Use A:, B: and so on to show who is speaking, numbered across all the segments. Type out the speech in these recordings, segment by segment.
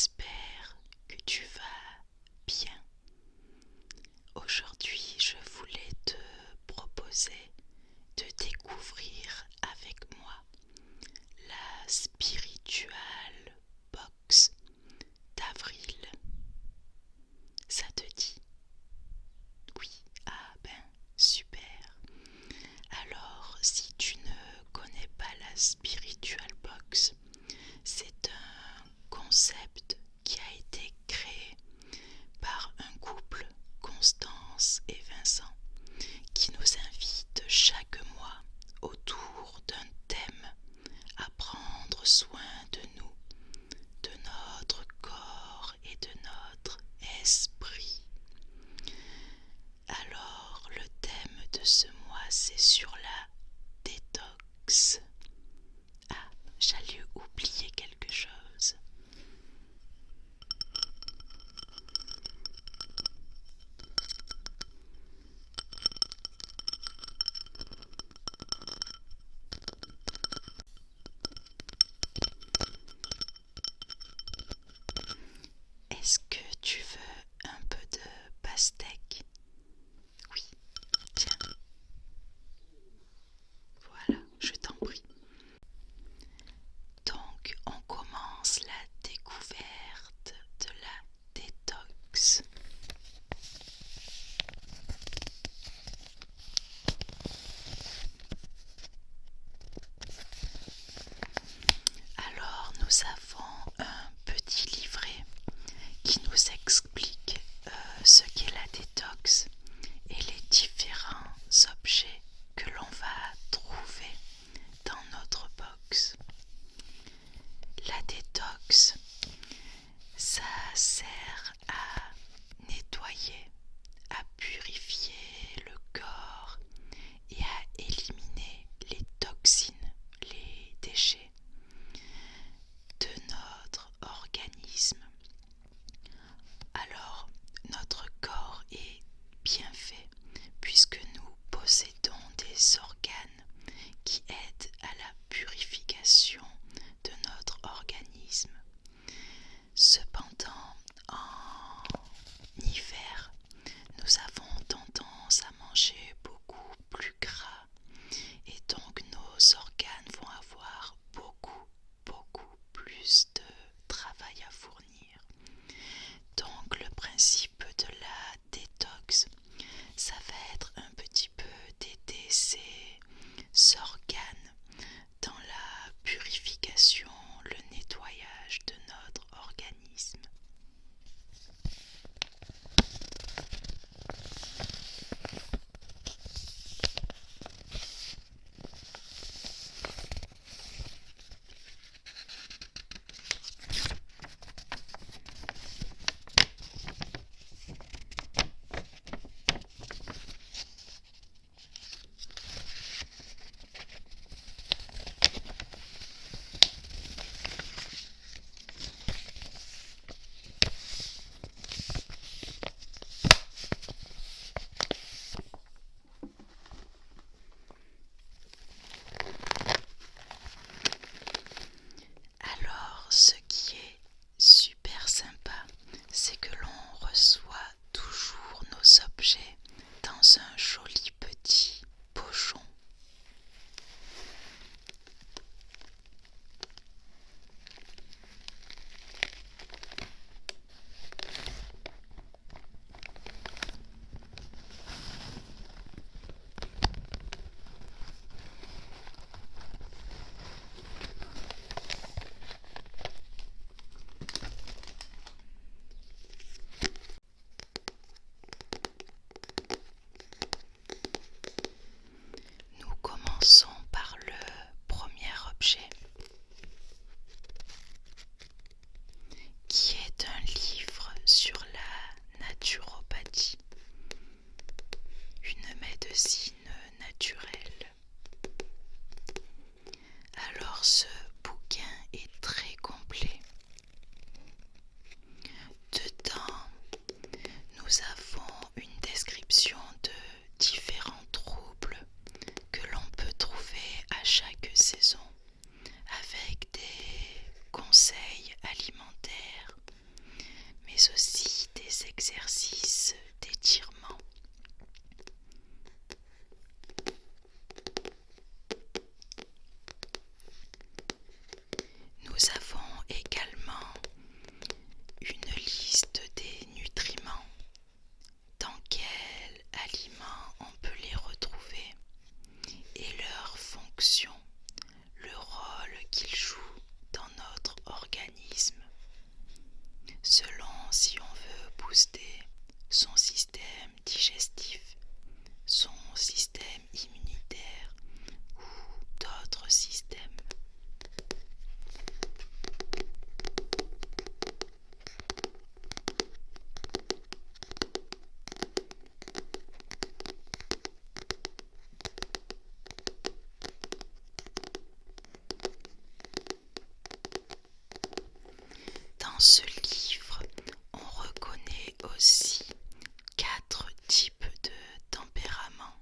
A: j'espère que tu vas bien. Aujourd'hui, je voulais te proposer de découvrir avec moi la spiritual box d'avril. Ça te dit? Oui, ah ben super. Alors, si tu ne connais pas la spiritual box, c'est un concept qui a été créé par un couple, Constance et Vincent, qui nous invite chaque mois autour d'un thème à prendre soin de nous, de notre corps et de notre esprit. Alors, le thème de ce mois, c'est sur la détox. Ah, j'allais oublier quelque chose. Est-ce que tu veux un peu de pastèque? Oui, tiens. Voilà, je t'en prie. Donc, on commence la découverte de la détox. Alors, nous avons un petit livret qui nous explique ce qu'est la détox et les différents objets que l'on va trouver dans notre box. La détox, ça sert à nettoyer, à purifier le corps et à éliminer les toxines, les déchets de notre organisme. Alors, notre corps est bien fait puisque nous possédons des organes qui aident à la purification de notre organisme. Cependant, en hiver, nous avons tendance à manger beaucoup plus gras et donc nos organes vont avoir beaucoup plus de travail à fournir. Donc le principe de la détox, ça va être un petit peu d'aider ces organes dans la purification, le nettoyage de notre organisme. Alors, ce qui est super sympa, c'est que l'on reçoit toujours nos objets dans un joli petit pochon. Nous commençons par le premier objet, qui est un livre sur la naturopathie, une médecine naturelle. Alors ce bouquin est très complet. Dedans, nous avons une description de différents troubles que l'on peut trouver à chaque saison, avec des conseils alimentaires mais aussi des exercices d'étirement. Nous avons également une liste des nutriments, dans quels aliments on peut les retrouver et leur fonction, le rôle qu'ils jouent dans notre organisme, selon si on veut booster son système digestif, son système immunitaire ou d'autres systèmes. Dans ce livre, on reconnaît aussi 4 types de tempéraments.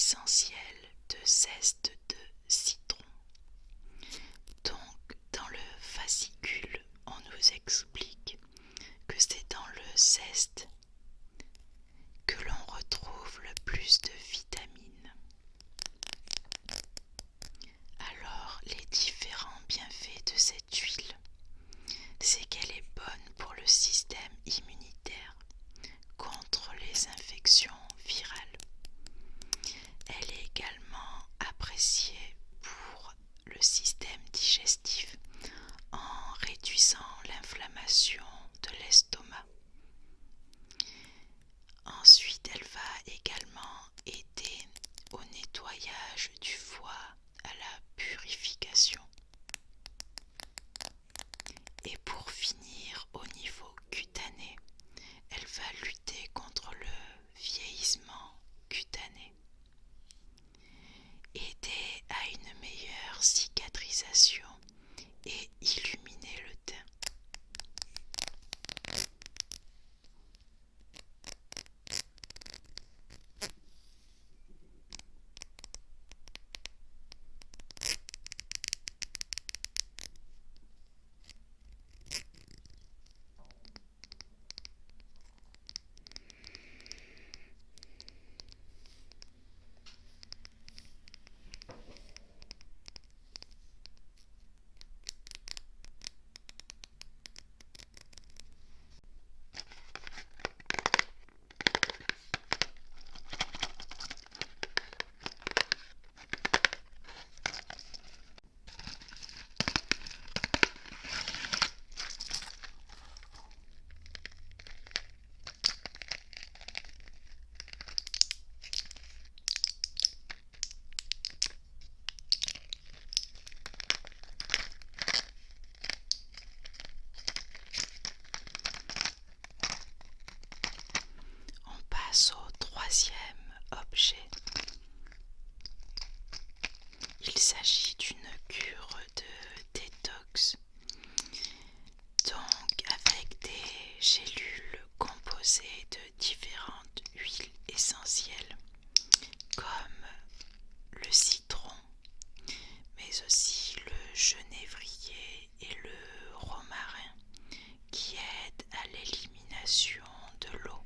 A: essentiel de zeste de citron. Donc, dans le fascicule, on nous explique que c'est dans le zeste que l'on retrouve le plus de vitamines. Alors, les différents bienfaits de cette huile, c'est qu'elle est bonne pour le système immunitaire contre les infections virales. Elle est également appréciée pour le système digestif en réduisant l'inflammation de l'estomac. Ensuite, elle va également aider au nettoyage du foie, à la purification. Et pour finir, au niveau cutané, elle va lutter contre le vieillissement cutané, aider à une meilleure cicatrisation et illuminer le teint. On passe au troisième objet. Il s'agit d'une cure de détox, donc avec des gélules composées de différentes huiles essentielles comme le citron, mais aussi le genévrier et le romarin qui aident à l'élimination de l'eau.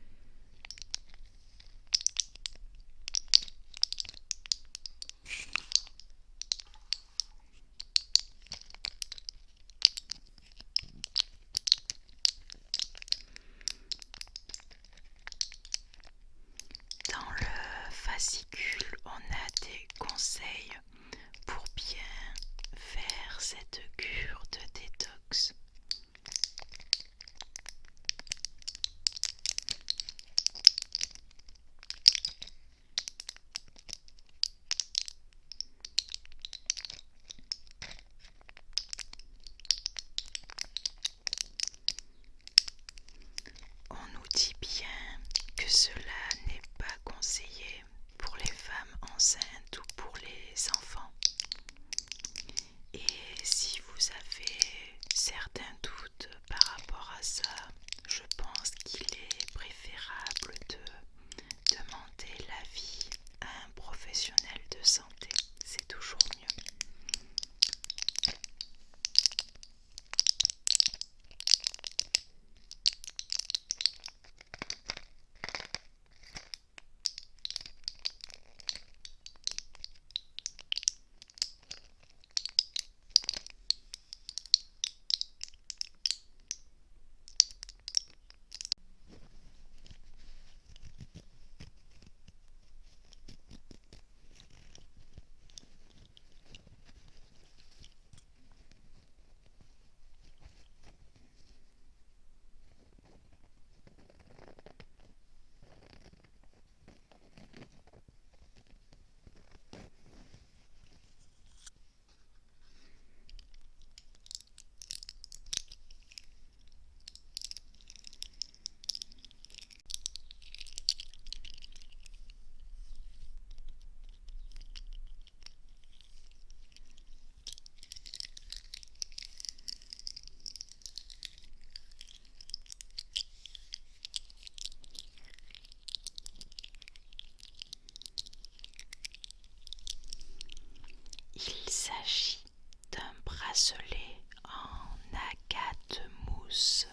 A: douce.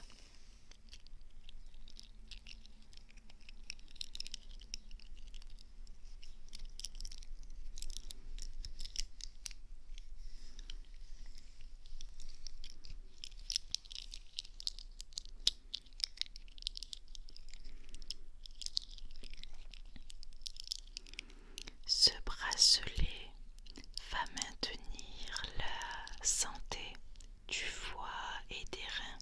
A: Ce bracelet va maintenir la santé du foie et des reins.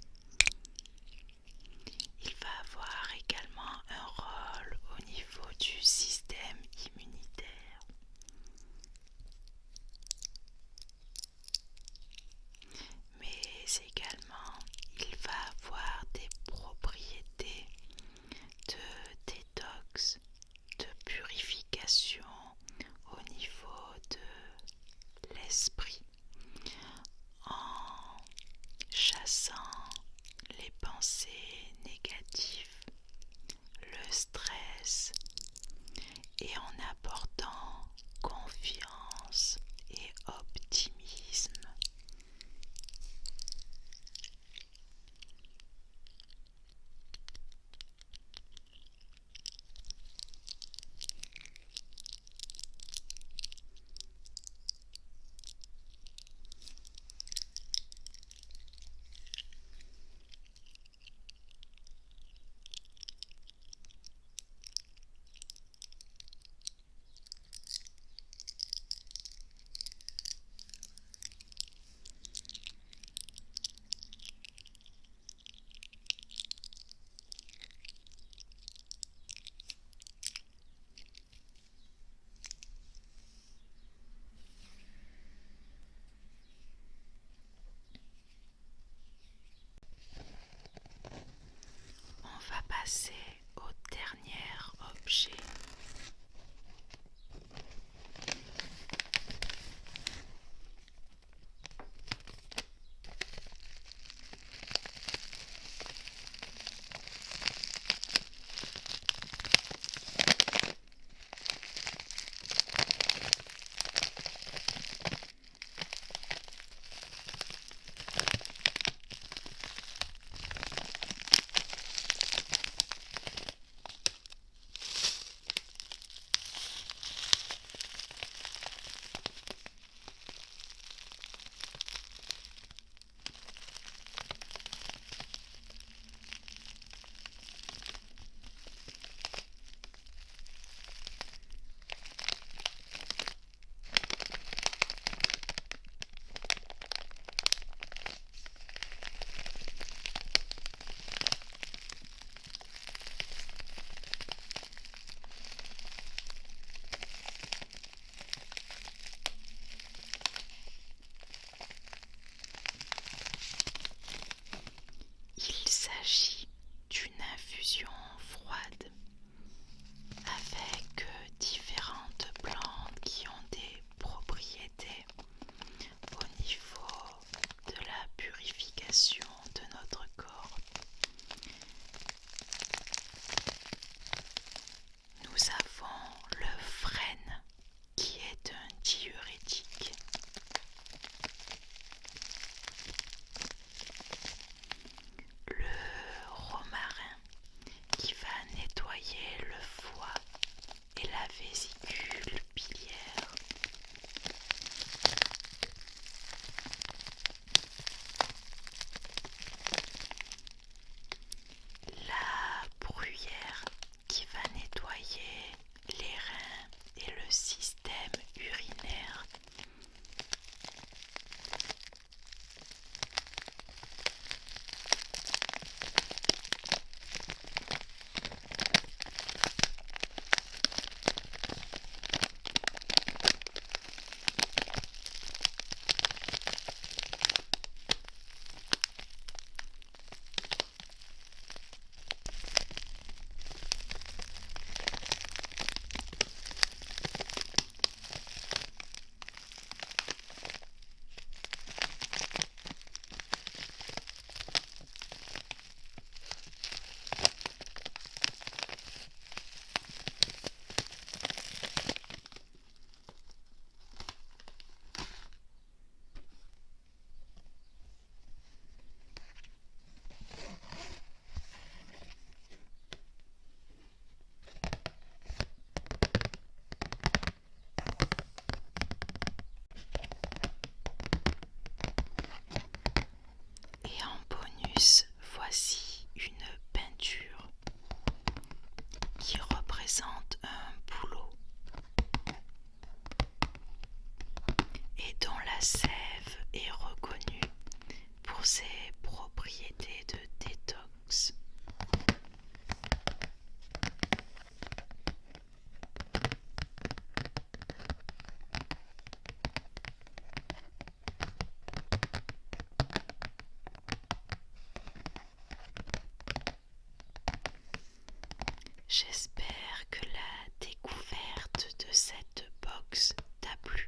A: J'espère que la découverte de cette box t'a plu.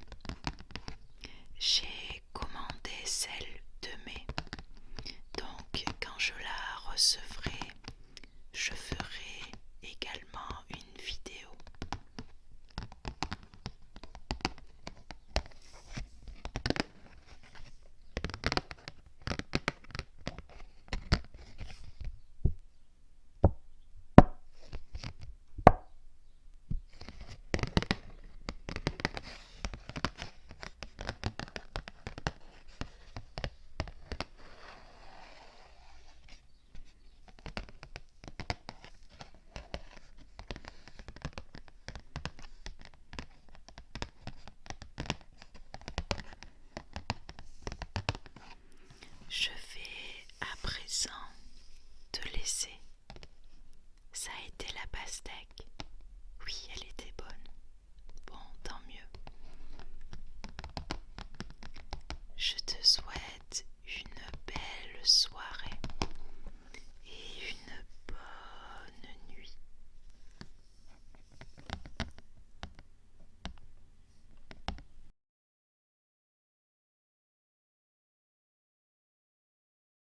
A: J'ai commandé celle de mai, donc quand je la recevrai, je ferai également une vidéo. Je vais à présent te laisser. Ça a été la pastèque. Oui, elle était bonne. Bon, tant mieux. Je te